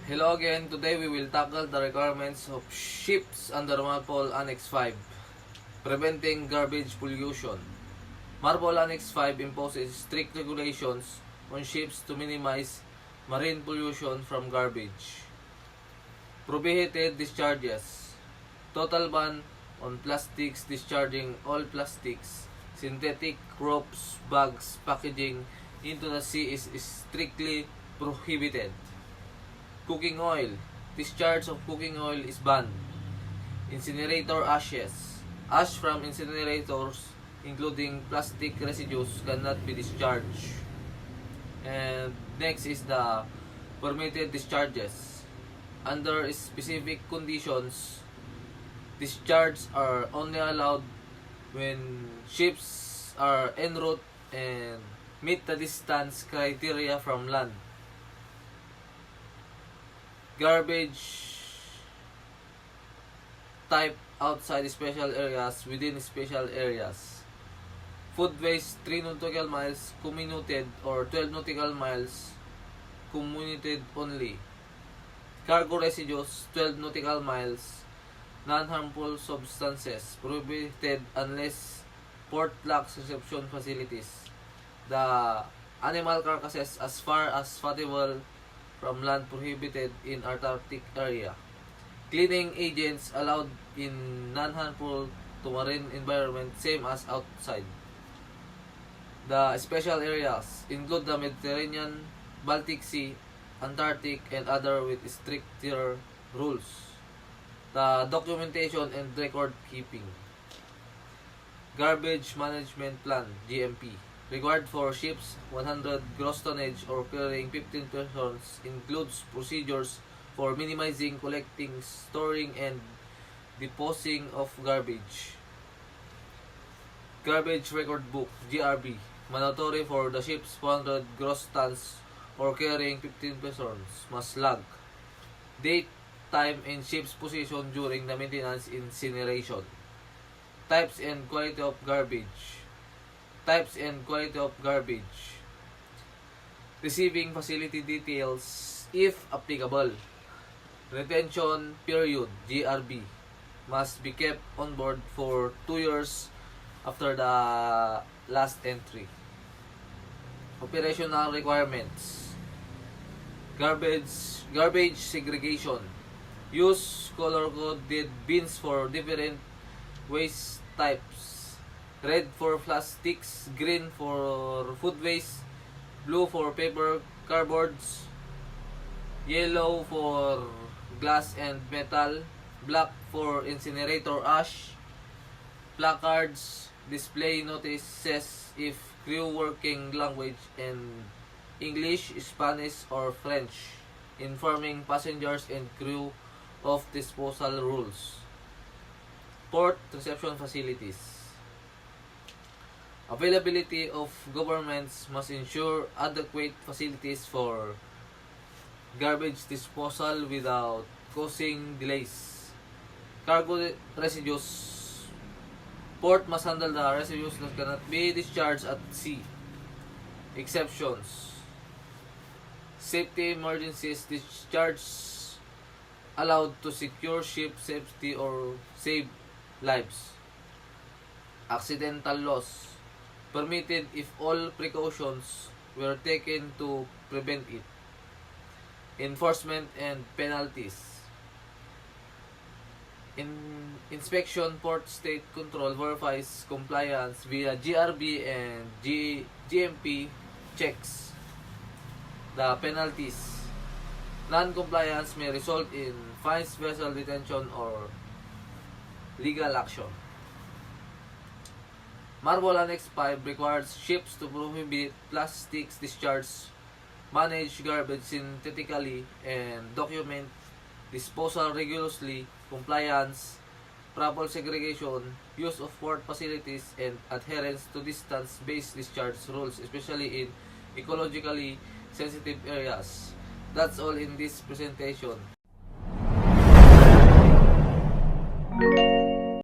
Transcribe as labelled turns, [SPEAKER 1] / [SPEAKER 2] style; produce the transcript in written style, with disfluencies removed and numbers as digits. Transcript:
[SPEAKER 1] Hello again. Today we will tackle the requirements of ships under MARPOL Annex 5, preventing garbage pollution. MARPOL Annex 5 imposes strict regulations on ships to minimize marine pollution from garbage. Prohibited discharges. Total ban on plastics discharging all plastics, synthetic ropes, bags, packaging into the sea is strictly prohibited. Cooking oil. Discharge of cooking oil is banned. Incinerator ashes. Ash from incinerators, including plastic residues, cannot be discharged. And next is the permitted discharges. Under specific conditions, discharges are only allowed when ships are en route and meet the distance criteria from land. Garbage type outside special areas, within special areas. Food waste 3 nautical miles commuted or 12 nautical miles commuted only. Cargo residues 12 nautical miles. Non-harmful substances prohibited unless port lacks reception facilities. The animal carcasses as far as fatable from land prohibited in Antarctic area. Cleaning agents allowed in non-harmful to marine environment same as outside. The special areas include the Mediterranean, Baltic Sea, Antarctic, and other with stricter rules. The documentation and record keeping. Garbage Management Plan, GMP. Required for ships 100 gross tonnage or carrying 15 persons, includes procedures for minimizing, collecting, storing, and disposing of garbage. Garbage Record Book, GRB. Mandatory for the ships 100 gross tons or carrying 15 persons must log date, time, and ship's position during the maintenance incineration. Types and quality of garbage. Types and quality of garbage. Receiving facility details if applicable. Retention period, GRB, must be kept on board for 2 years after the last entry. Operational requirements. Garbage segregation. Use color-coded bins for different waste types. Red for plastics, green for food waste, blue for paper, cardboards, yellow for glass and metal, black for incinerator ash. Placards display notices if crew working language and English, Spanish, or French, informing passengers and crew of disposal rules. Port reception facilities. Availability of governments must ensure adequate facilities for garbage disposal without causing delays. Cargo residues. Port must handle the residues that cannot be discharged at sea. Exceptions. Safety emergencies. Discharge allowed to secure ship safety or save lives. Accidental loss. Permitted if all precautions were taken to prevent it. Enforcement and penalties. Inspection Port State Control verifies compliance via GRB and GMP checks. The penalties. Non-compliance may result in fines, vessel detention, or legal action. MARPOL Annex 5 requires ships to prohibit plastics discharge, manage garbage synthetically, and document disposal rigorously, compliance, proper segregation, use of port facilities, and adherence to distance-based discharge rules, especially in ecologically sensitive areas. That's all in this presentation.